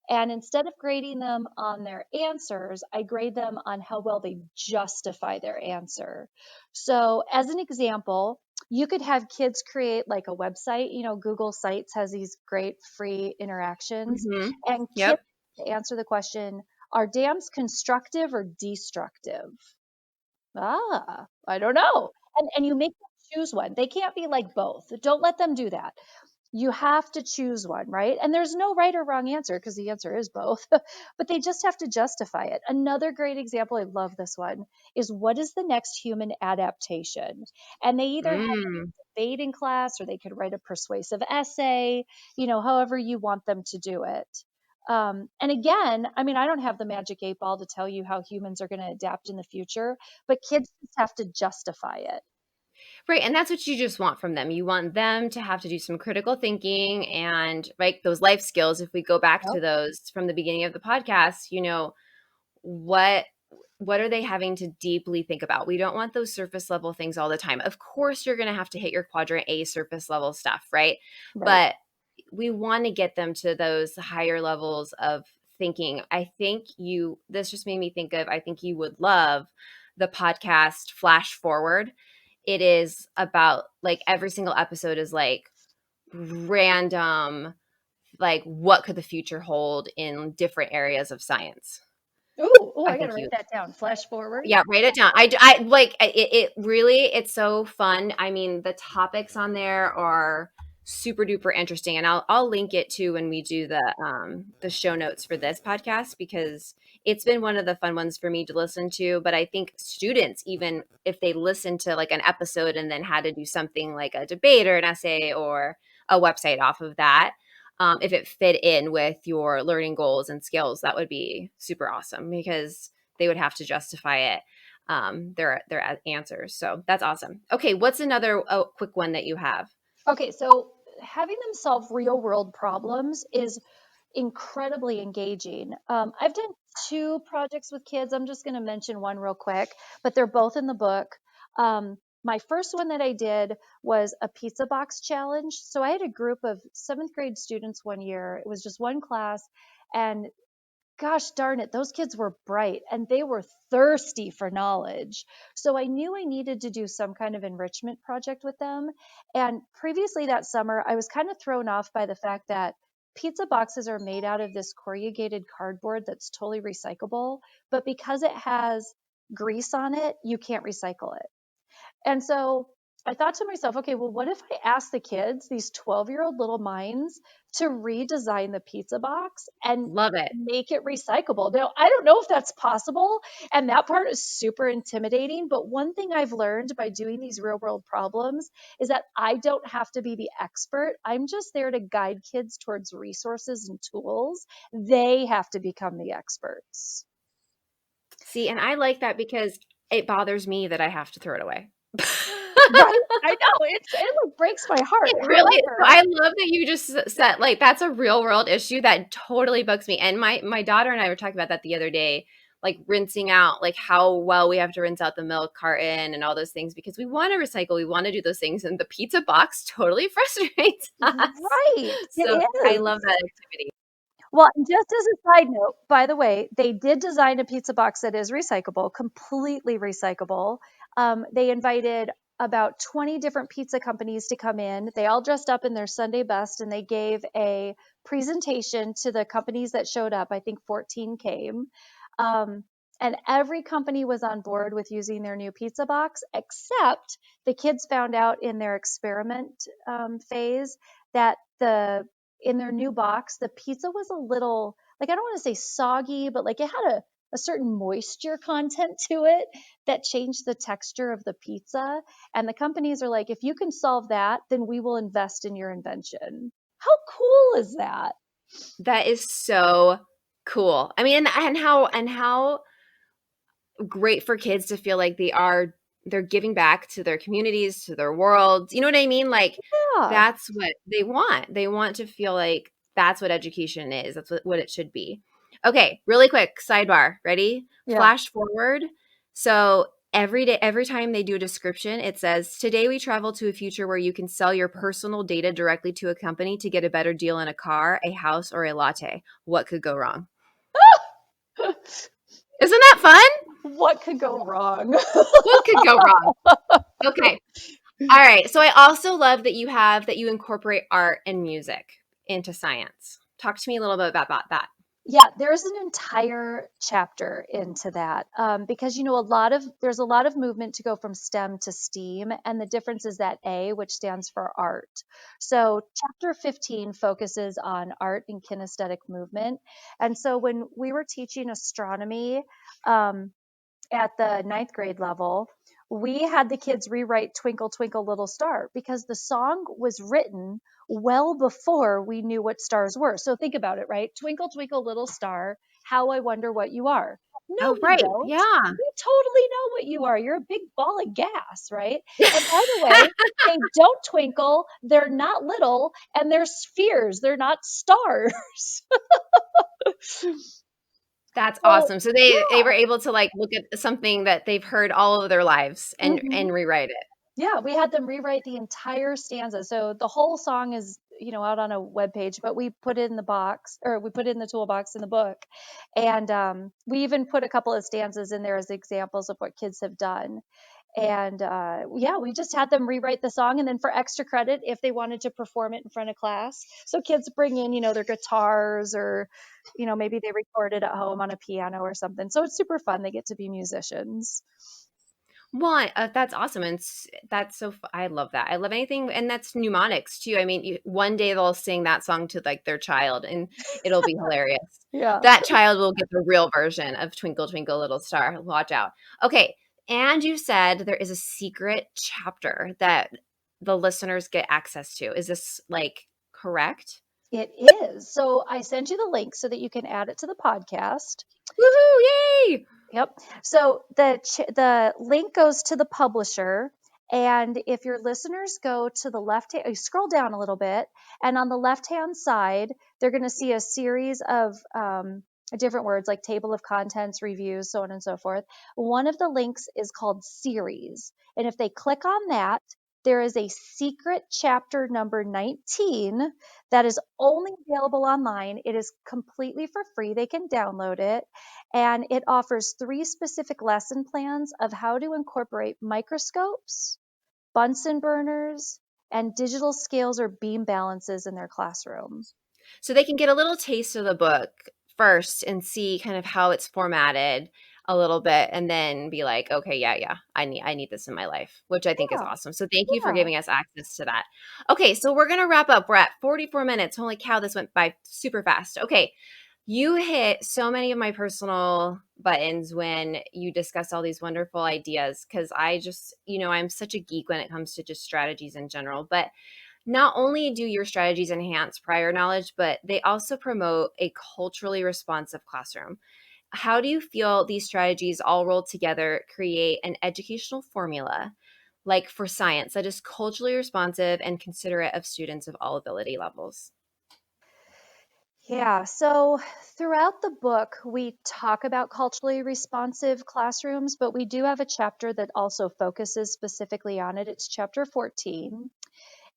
And instead of grading them on their answers, I grade them on how well they justify their answer. So, as an example, you could have kids create like a website. Google Sites has these great free interactions, Mhm. and kids Yep. answer the question, are dams constructive or destructive? I don't know. And you make them choose one. They can't be like both. Don't let them do that. You have to choose one, right? And there's no right or wrong answer because the answer is both, but they just have to justify it. Another great example, I love this one, is what is the next human adaptation? And they either have Mm. debate in class or they could write a persuasive essay, however you want them to do it. And again, I mean, I don't have the magic 8 ball to tell you how humans are going to adapt in the future, but kids just have to justify it. Right, and that's what you just want from them. You want them to have to do some critical thinking and, right, those life skills. If we go back Yep. to those from the beginning of the podcast, what what are they having to deeply think about? We don't want those surface level things all the time. Of course, you're going to have to hit your quadrant A surface level stuff, right? Right. But we want to get them to those higher levels of thinking. This just made me think of, I think you would love the podcast Flash Forward. It is about, like, every single episode is like random, like, what could the future hold in different areas of science. Oh, I I got think to you write that down. Flash forward. Yeah, write it down. I like it really, it's so fun. I mean, the topics on there are super duper interesting, and I'll link it too when we do the show notes for this podcast, because it's been one of the fun ones for me to listen to. But I think students, even if they listen to like an episode and then had to do something like a debate or an essay or a website off of that, if it fit in with your learning goals and skills, that would be super awesome, because they would have to justify it, their answers. So that's awesome. Okay, what's another quick one that you have? Okay, so having them solve real world problems is incredibly engaging. I've done 2 projects with kids. I'm just going to mention one real quick, but they're both in the book. My first one that I did was a pizza box challenge. So I had a group of 7th grade students one year. It was just one class, and gosh darn it, those kids were bright and they were thirsty for knowledge. So I knew I needed to do some kind of enrichment project with them. And previously that summer, I was kind of thrown off by the fact that pizza boxes are made out of this corrugated cardboard that's totally recyclable. But because it has grease on it, you can't recycle it. And so I thought to myself, okay, well, what if I ask the kids, these 12-year-old little minds, to redesign the pizza box and Love it. make it recyclable? Now, I don't know if that's possible. And that part is super intimidating. But one thing I've learned by doing these real world problems is that I don't have to be the expert. I'm just there to guide kids towards resources and tools. They have to become the experts. See, and I like that because it bothers me that I have to throw it away. Right? I know it like breaks my heart. It really is. So However, I love that you just said, like, that's a real world issue that totally bugs me. And my daughter and I were talking about that the other day, like rinsing out, like how well we have to rinse out the milk carton and all those things, because we want to recycle, we want to do those things, and the pizza box totally frustrates us. right, So it I love is. that activity. Well, and just as a side note, by the way, they did design a pizza box that is recyclable, completely recyclable. They invited about 20 different pizza companies to come in. They all dressed up in their Sunday best and they gave a presentation to the companies that showed up. I think 14 came. Um, and every company was on board with using their new pizza box, except the kids found out in their experiment phase that in their new box, the pizza was a little, like, I don't want to say soggy, but like it had a certain moisture content to it that changed the texture of the pizza. And the companies are like, if you can solve that, then we will invest in your invention. How cool is that? That is so cool. I mean, and how great for kids to feel like they're giving back to their communities, to their world. You know what I mean? Like, Yeah. that's what they want. They want to feel like that's what education is. That's what it should be. Okay, really quick sidebar. Ready? Yeah. Flash forward. So every day, every time they do a description, it says, "Today we travel to a future where you can sell your personal data directly to a company to get a better deal in a car, a house, or a latte. What could go wrong?" Isn't that fun? What could go wrong? What could go wrong? Okay. All right. So I also love that you incorporate art and music into science. Talk to me a little bit about that. Yeah, there's an entire chapter into that, because there's a lot of movement to go from STEM to STEAM, and the difference is that A, which stands for art. So chapter 15 focuses on art and kinesthetic movement, and so when we were teaching astronomy, um, at the ninth grade level, we had the kids rewrite Twinkle, Twinkle, Little Star because the song was written well before we knew what stars were. So think about it, right? Twinkle, Twinkle, Little Star, how I wonder what you are. No, Oh, we right. don't. Yeah. We totally know what you are. You're a big ball of gas, right? And by the way, they don't twinkle, they're not little, and they're spheres, they're not stars. That's So, awesome. So they were yeah. able to like look at something that they've heard all of their lives and Mhm. rewrite it. Yeah, we had them rewrite the entire stanza. So the whole song is, out on a web page, but we put it in the box, or we put it in the toolbox in the book. And we even put a couple of stanzas in there as examples of what kids have done. And yeah, we just had them rewrite the song. And then for extra credit, if they wanted to perform it in front of class. So kids bring in, their guitars, or, maybe they record it at home on a piano or something. So it's super fun. They get to be musicians. Well, that's awesome, and that's I love that. I love anything, and that's mnemonics too. I mean, one day they'll sing that song to like their child, and it'll be hilarious. Yeah. That child will get the real version of "Twinkle Twinkle Little Star." Watch out. Okay, and you said there is a secret chapter that the listeners get access to. Is this like correct? It is. So I sent you the link so that you can add it to the podcast. Woohoo! Yay! Yep. So the link goes to the publisher, and if your listeners go to the left hand, scroll down a little bit, and on the left hand side, they're going to see a series of different words like table of contents, reviews, so on and so forth. One of the links is called series, and if they click on that, there is a secret chapter number 19 that is only available online. It is completely for free. They can download it, and it offers 3 specific lesson plans of how to incorporate microscopes, Bunsen burners, and digital scales or beam balances in their classroom. So they can get a little taste of the book first and see kind of how it's formatted a little bit and then be like, okay, yeah, I need this in my life, which I think is Yeah, awesome. So thank you for yeah. giving us access to that. Okay, so we're gonna wrap up. We're at 44 minutes. Holy cow, this went by super fast. Okay. You hit so many of my personal buttons when you discuss all these wonderful ideas because I just, I'm such a geek when it comes to just strategies in general. But not only do your strategies enhance prior knowledge, but they also promote a culturally responsive classroom. How do you feel these strategies all rolled together create an educational formula, like for science, that is culturally responsive and considerate of students of all ability levels? Yeah, so throughout the book, we talk about culturally responsive classrooms, but we do have a chapter that also focuses specifically on it. It's chapter 14.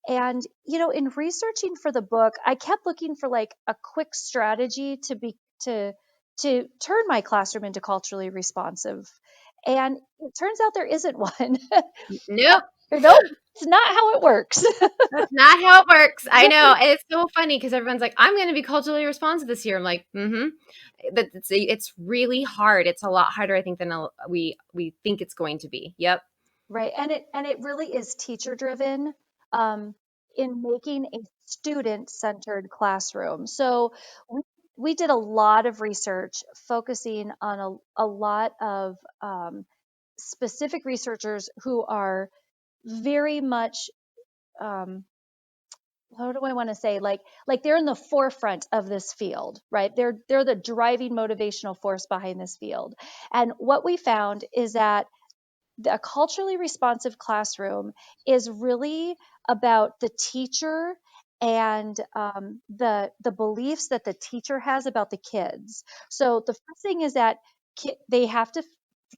And, in researching for the book, I kept looking for like a quick strategy to turn my classroom into culturally responsive. And it turns out there isn't one. Nope. Nope, it's not how it works. That's not how it works. I know. And it's so funny because everyone's like, I'm going to be culturally responsive this year. I'm like, mm-hmm. But it's really hard. It's a lot harder, I think, than we think it's going to be. Yep. Right. And it really is teacher driven, um, in making a student centered classroom. So we, we did a lot of research focusing on a lot of specific researchers who are very much, um, how do I want to say, like they're in the forefront of this field, right? They're the driving motivational force behind this field. And what we found is that a culturally responsive classroom is really about the teacher and the beliefs that the teacher has about the kids. So the first thing is that they have to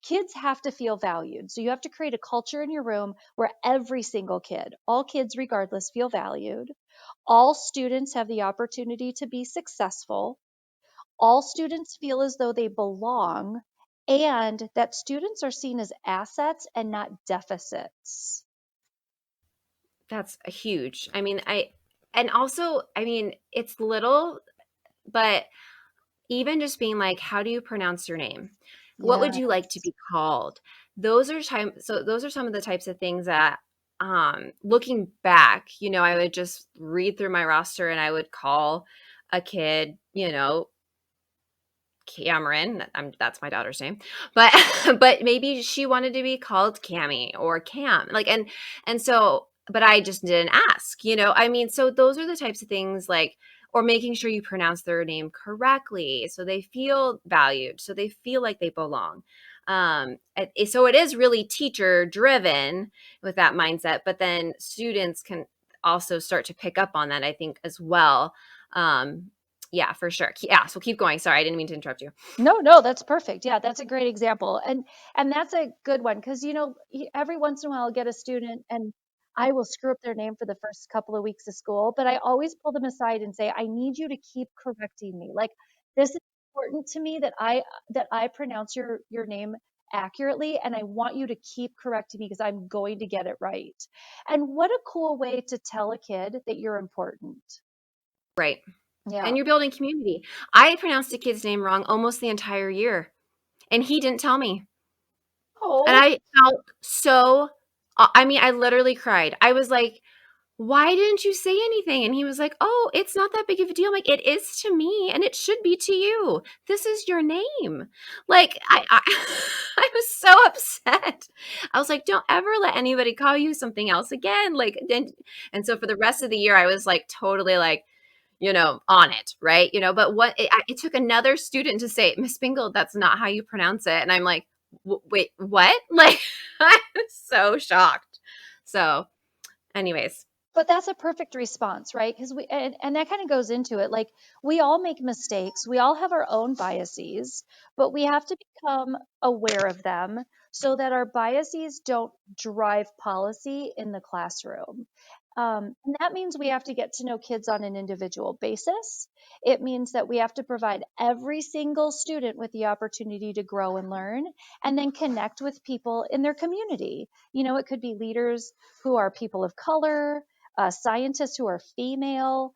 kids have to feel valued. So you have to create a culture in your room where every single kid, all kids regardless, feel valued. All students have the opportunity to be successful. All students feel as though they belong, and that students are seen as assets and not deficits. That's huge. I mean, and also, I mean, it's little, but even just being like, how do you pronounce your name? What would you like to Yes. be called? Those are some of the types of things that looking back, I would just read through my roster and I would call a kid, Cameron. That's my daughter's name, but but maybe she wanted to be called Cammy or Cam, like, and so, but I just didn't ask, I mean, so those are the types of things, like, or making sure you pronounce their name correctly so they feel valued, so they feel like they belong. So it is really teacher driven with that mindset, but then students can also start to pick up on that, I think, as well. Yeah, for sure. Yeah, so keep going. Sorry, I didn't mean to interrupt you. No, no, that's perfect. Yeah, that's a great example. And that's a good one because every once in a while I'll get a student and I will screw up their name for the first couple of weeks of school, but I always pull them aside and say, "I need you to keep correcting me. Like this is important to me that I pronounce your name accurately and I want you to keep correcting me because I'm going to get it right." And what a cool way to tell a kid that you're important. Right. Yeah. And you're building community. I pronounced a kid's name wrong almost the entire year, and he didn't tell me. And Oh, I felt so, I mean, I literally cried. I was like, why didn't you say anything? And he was like, oh, it's not that big of a deal. I'm like, it is to me, and it should be to you. This is your name. Like, I was so upset. I was like, don't ever let anybody call you something else again. Like, and so for the rest of the year, I was like totally like, on it, right? But it took another student to say, Miss Bingle, that's not how you pronounce it. And I'm like, wait, what? Like, I was so shocked. So, anyways, but that's a perfect response, right? Because and that kind of goes into it. Like we all make mistakes, we all have our own biases, but we have to become aware of them so that our biases don't drive policy in the classroom. And that means we have to get to know kids on an individual basis. It means that we have to provide every single student with the opportunity to grow and learn, and then connect with people in their community. It could be leaders who are people of color, scientists who are female,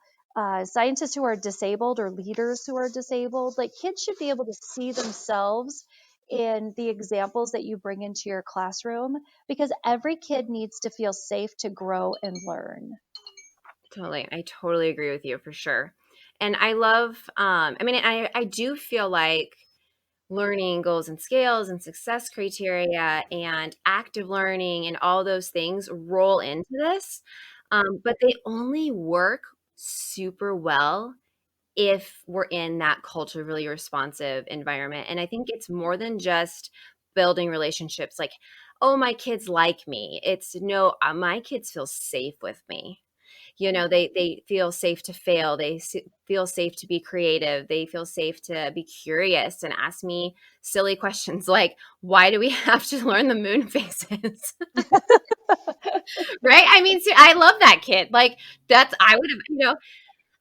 scientists who are disabled, or leaders who are disabled. Like kids should be able to see themselves in the examples that you bring into your classroom because every kid needs to feel safe to grow and learn. totally. I totally agree with you for sure. And I love, I mean, I do feel like learning goals and scales and success criteria and active learning and all those things roll into this. But they only work super well if we're in that culturally responsive environment. And I think it's more than just building relationships like, oh, my kids like me. It's no, my kids feel safe with me. They feel safe to fail. Feel safe to be creative. They feel safe to be curious and ask me silly questions like, why do we have to learn the moon phases? Right? I mean, I love that kid. Like, I would have,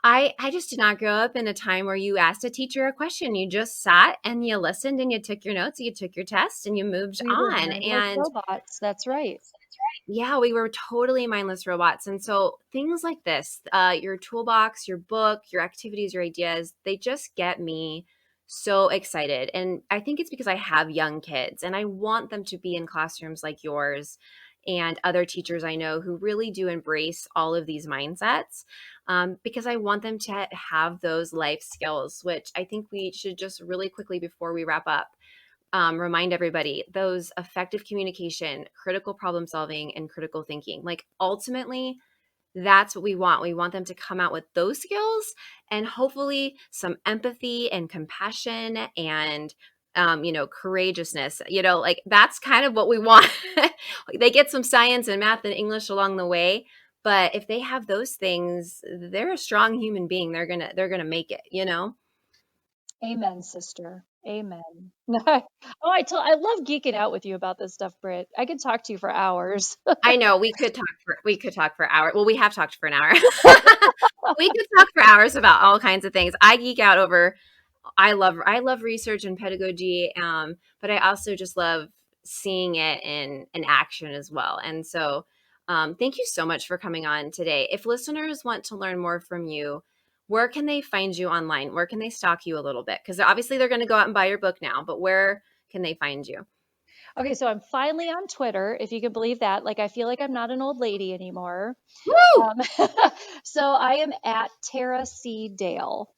I just did not grow up in a time where you asked a teacher a question. You just sat and you listened and you took your notes, you took your test and you moved We were on. mindless And robots. That's right. yeah, we were totally mindless robots. And so things like this, your toolbox, your book, your activities, your ideas, they just get me so excited. And I think it's because I have young kids and I want them to be in classrooms like yours and other teachers I know who really do embrace all of these mindsets, because I want them to have those life skills, which I think we should just really quickly before we wrap up remind everybody those effective communication, critical problem solving, and critical thinking. Like ultimately, that's what we want. We want them to come out with those skills and hopefully some empathy and compassion and courageousness. Like that's kind of what we want. They get some science and math and English along the way, but if they have those things, they're a strong human being. They're gonna make it. Amen, sister. Amen. Oh, I love geeking out with you about this stuff, Britt. I could talk to you for hours. I know we could talk for hours. Well, we have talked for an hour. We could talk for hours about all kinds of things. I geek out over I love research and pedagogy, but I also just love seeing it in action as well. And so, thank you so much for coming on today. If listeners want to learn more from you, where can they find you online? Where can they stalk you a little bit? Because obviously they're going to go out and buy your book now, but where can they find you? Okay, so I'm finally on Twitter, if you can believe that. Like, I feel like I'm not an old lady anymore. Woo! Um, so I am at Tara C. Dale.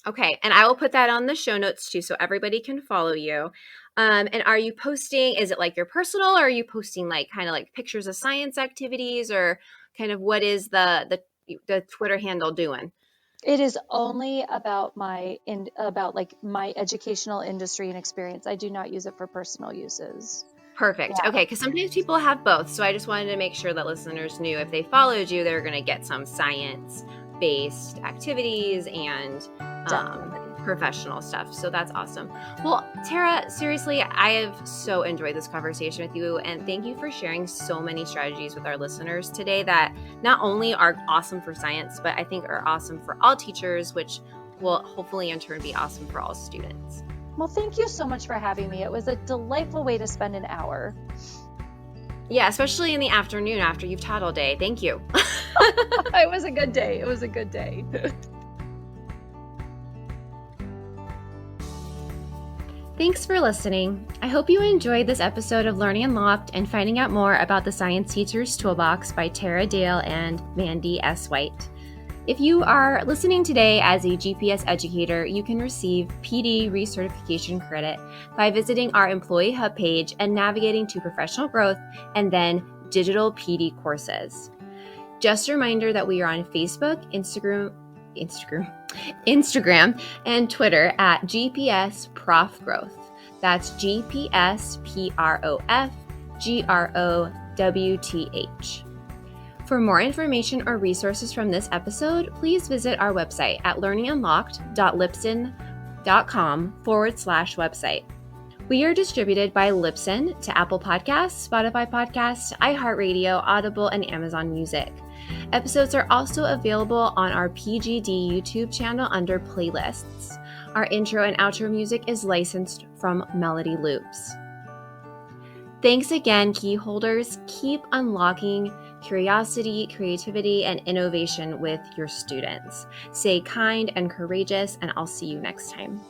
Okay, and I will put that on the show notes too, so everybody can follow you. And are you posting, is it like your personal, or are you posting like kind of like pictures of science activities, or kind of what is the Twitter handle doing? It is only about about like my educational industry and experience. I do not use it for personal uses. Perfect. Yeah, Okay, because sometimes people have both, so I just wanted to make sure that listeners knew if they followed you, they're going to get some science-based activities and definitely. professional stuff. So that's awesome. Well, Tara, seriously, I have so enjoyed this conversation with you, and thank you for sharing so many strategies with our listeners today that not only are awesome for science, but I think are awesome for all teachers, which will hopefully in turn be awesome for all students. Well, thank you so much for having me. It was a delightful way to spend an hour. Yeah, especially in the afternoon after you've taught all day. Thank you. It was a good day. It was a good day. Thanks for listening. I hope you enjoyed this episode of Learning Unlocked and finding out more about the Science Teacher's Toolbox by Tara Dale and Mandy S. White. If you are listening today as a GPS educator, you can receive PD recertification credit by visiting our Employee Hub page and navigating to Professional Growth and then Digital PD courses. Just a reminder that we are on Facebook, Instagram, and Twitter at GPS Prof Growth. That's GPS PROF GROWTH. For more information or resources from this episode, please visit our website at learningunlocked.libsyn.com/website. We are distributed by Libsyn to Apple Podcasts, Spotify Podcasts, iHeartRadio, Audible, and Amazon Music. Episodes are also available on our PGD YouTube channel under playlists. Our intro and outro music is licensed from Melody Loops. Thanks again, key holders. Keep unlocking curiosity, creativity, and innovation with your students. Stay kind and courageous, and I'll see you next time.